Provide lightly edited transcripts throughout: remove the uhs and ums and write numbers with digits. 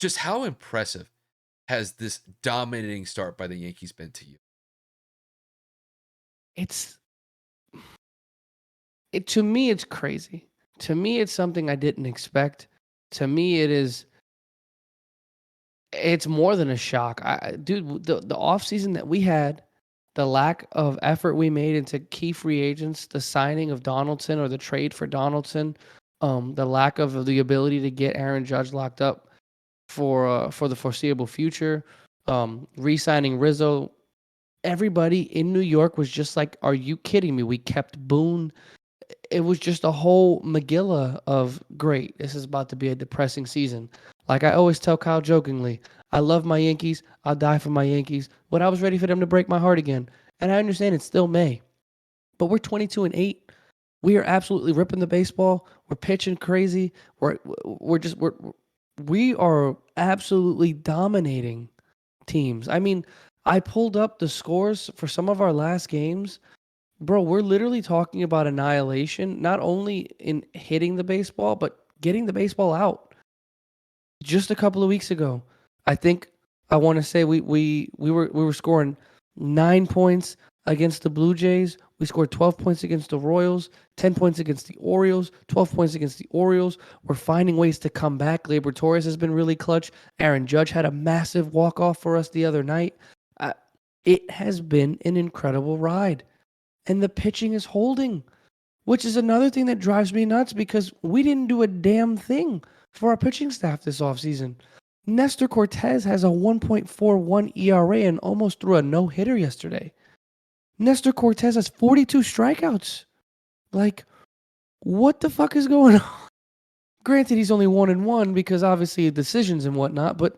just how impressive has this dominating start by the Yankees been to you? It's it to me, it's crazy. To me, it's something I didn't expect. To me, it's more than a shock. Dude, the offseason that we had, the lack of effort we made into key free agents, the signing of Donaldson or the trade for Donaldson, the lack of the ability to get Aaron Judge locked up for the foreseeable future, re-signing Rizzo. Everybody in New York was just like, "Are you kidding me?" We kept Boone. It was just a whole Megillah of great. This is about to be a depressing season. Like I always tell Kyle jokingly, I love my Yankees. I'll die for my Yankees. But I was ready for them to break my heart again. And I understand it's still May, but we're 22-8. We are absolutely ripping the baseball. We're pitching crazy. We are absolutely dominating teams. I mean, I pulled up the scores for some of our last games. Bro, we're literally talking about annihilation, not only in hitting the baseball, but getting the baseball out. Just a couple of weeks ago, I think I want to say we were scoring 9 points against the Blue Jays. We scored 12 points against the Royals, 10 points against the Orioles, 12 points against the Orioles. We're finding ways to come back. Gleyber Torres has been really clutch. Aaron Judge had a massive walk off for us the other night. Uh, it has been an incredible ride, and the pitching is holding, which is another thing that drives me nuts because we didn't do a damn thing for our pitching staff this offseason. Nestor Cortez has a 1.41 ERA and almost threw a no-hitter yesterday. Nestor Cortez has 42 strikeouts. Like, what the fuck is going on? Granted, he's only 1-1 because obviously decisions and whatnot, but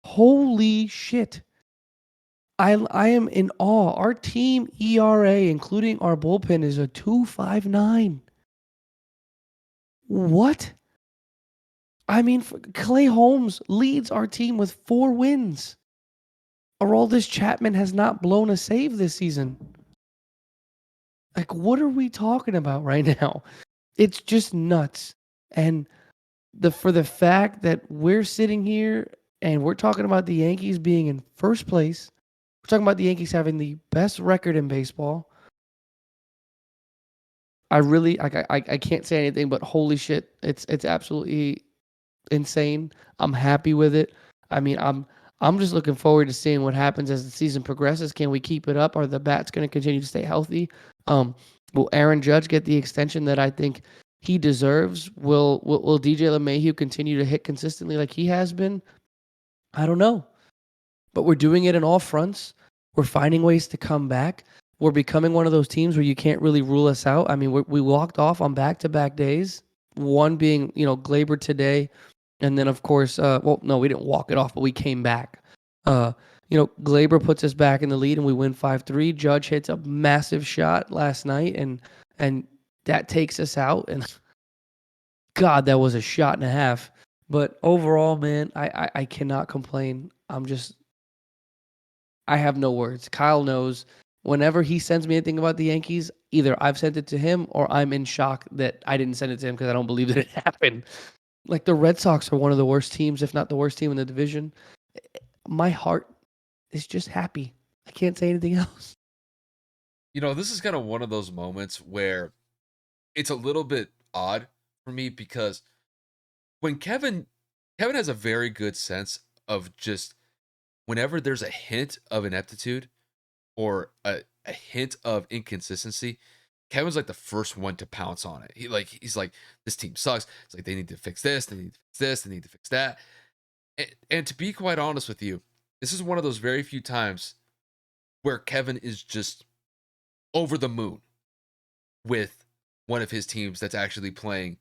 holy shit. I am in awe. Our team ERA, including our bullpen, is a 2.59. What? I mean, Clay Holmes leads our team with 4 wins. Aroldis Chapman has not blown a save this season. Like, what are we talking about right now? It's just nuts. And for the fact that we're sitting here and we're talking about the Yankees being in first place, we're talking about the Yankees having the best record in baseball. I can't say anything but holy shit. It's absolutely insane. I'm happy with it. I mean, I'm just looking forward to seeing what happens as the season progresses. Can we keep it up? Are the bats going to continue to stay healthy? Um, will Aaron Judge get the extension that I think he deserves? Will DJ LeMahieu continue to hit consistently like he has been? I don't know, but we're doing it in all fronts. We're finding ways to come back. We're becoming one of those teams where you can't really rule us out. I mean, we walked off on back-to-back days. One being, Glaber today, and then of course, well, no, we didn't walk it off, but we came back. Uh, Glaber puts us back in the lead, and we win 5-3. Judge hits a massive shot last night, and that takes us out. And God, that was a shot and a half. But overall, man, I cannot complain. I have no words. Kyle knows whenever he sends me anything about the Yankees, either I've sent it to him or I'm in shock that I didn't send it to him because I don't believe that it happened. Like the Red Sox are one of the worst teams, if not the worst team in the division. My heart is just happy. I can't say anything else. This is kind of one of those moments where it's a little bit odd for me because when Kevin has a very good sense of just whenever there's a hint of ineptitude or a hint of inconsistency, Kevin's like the first one to pounce on it. He's like, this team sucks. It's like they need to fix this, they need to fix this, they need to fix that. And to be quite honest with you, this is one of those very few times where Kevin is just over the moon with one of his teams that's actually playing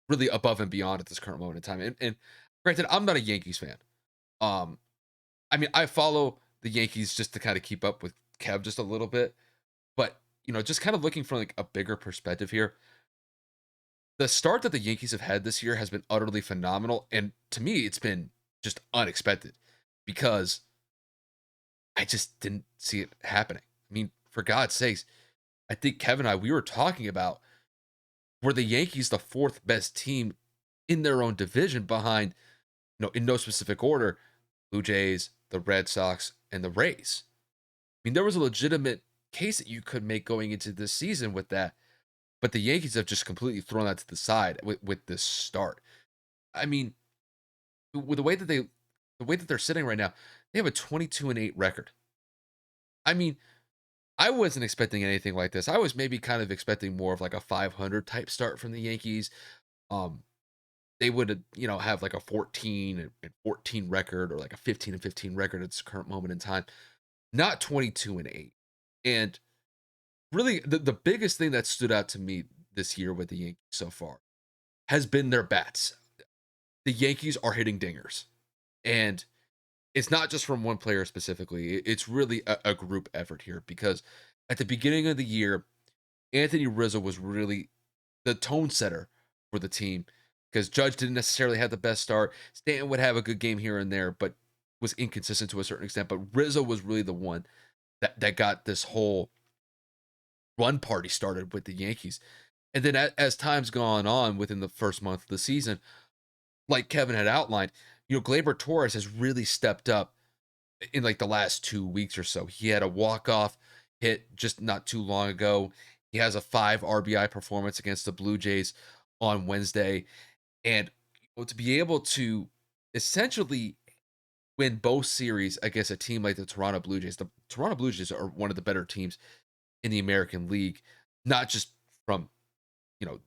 really above and beyond at this current moment in time. And granted, I'm not a Yankees fan. Um, I mean, I follow the Yankees just to kind of keep up with Kev just a little bit, but just kind of looking from like a bigger perspective here. The start that the Yankees have had this year has been utterly phenomenal, and to me, it's been just unexpected because I just didn't see it happening. I mean, for God's sakes, I think Kevin and I we were talking about were the Yankees the fourth best team in their own division behind in no specific order, Blue Jays, the Red Sox, and the Rays. I mean, there was a legitimate case that you could make going into this season with that, but the Yankees have just completely thrown that to the side with this start. I mean, with the way that they're sitting right now, they have a 22-8 record. I mean, I wasn't expecting anything like this. I was maybe kind of expecting more of like a 500 type start from the Yankees. Um, they would, have like a 14 and 14 record or like a 15 and 15 record at this current moment in time, not 22-8. And really, the biggest thing that stood out to me this year with the Yankees so far has been their bats. The Yankees are hitting dingers. And it's not just from one player specifically. It's really a group effort here because at the beginning of the year, Anthony Rizzo was really the tone setter for the team because Judge didn't necessarily have the best start. Stanton would have a good game here and there, but was inconsistent to a certain extent. But Rizzo was really the one that got this whole run party started with the Yankees. And then as time's gone on within the first month of the season, like Kevin had outlined, Gleyber Torres has really stepped up in like the last 2 weeks or so. He had a walk-off hit just not too long ago. He has a 5 RBI performance against the Blue Jays on Wednesday. And to be able to essentially win both series against a team like the Toronto Blue Jays are one of the better teams in the American League, not just from, you know,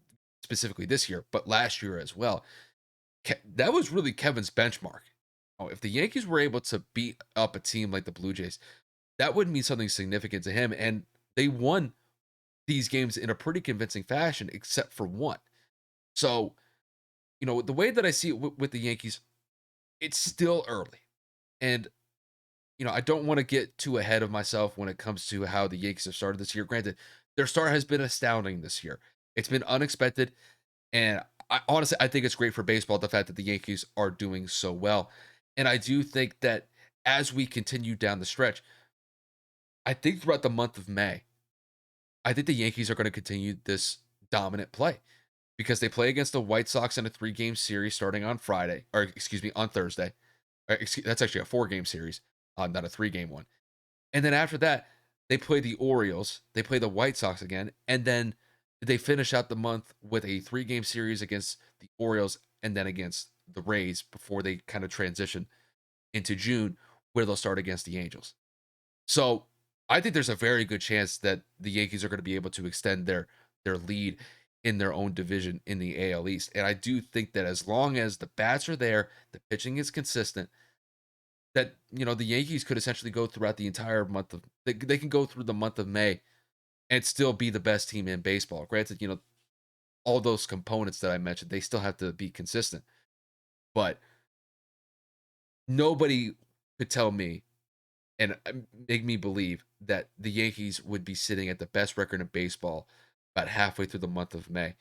specifically this year, but last year as well. That was really Kevin's benchmark. Oh, if the Yankees were able to beat up a team like the Blue Jays, that would mean something significant to him. And they won these games in a pretty convincing fashion, except for one. So, the way that I see it with the Yankees, it's still early. And, I don't want to get too ahead of myself when it comes to how the Yankees have started this year. Granted, their start has been astounding this year. It's been unexpected. And honestly, I think it's great for baseball the fact that the Yankees are doing so well. And I do think that as we continue down the stretch, I think throughout the month of May, I think the Yankees are going to continue this dominant play because they play against the White Sox in a 3-game series starting on Friday, or excuse me, on Thursday. That's actually a 4-game series, not a 3-game one. And then after that, they play the Orioles, they play the White Sox again, and then they finish out the month with a 3-game series against the Orioles and then against the Rays before they kind of transition into June, where they'll start against the Angels. So I think there's a very good chance that the Yankees are going to be able to extend their lead in their own division in the AL East. And I do think that as long as the bats are there, the pitching is consistent, that the Yankees could essentially go throughout the entire month of they can go through the month of May and still be the best team in baseball. Granted, all those components that I mentioned, they still have to be consistent. But nobody could tell me and make me believe that the Yankees would be sitting at the best record in baseball about halfway through the month of May.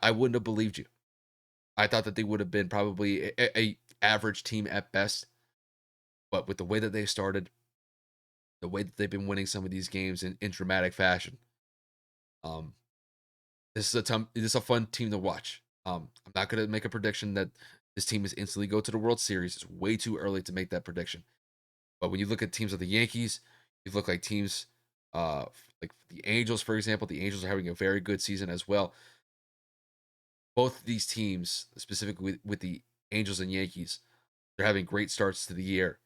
I wouldn't have believed you. I thought that they would have been probably a average team at best, but with the way that they started, the way that they've been winning some of these games in dramatic fashion, um, this is a fun team to watch. I'm not going to make a prediction that this team is instantly go to the World Series. It's way too early to make that prediction. But when you look at teams like the Yankees, you look like teams like the Angels, for example. The Angels are having a very good season as well. Both these teams, specifically with the Angels and Yankees, they're having great starts to the year,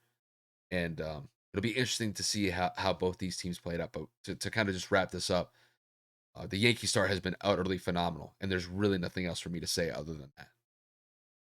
and it'll be interesting to see how both these teams played up. But to kind of just wrap this up, the Yankee start has been utterly phenomenal, and there's really nothing else for me to say other than that.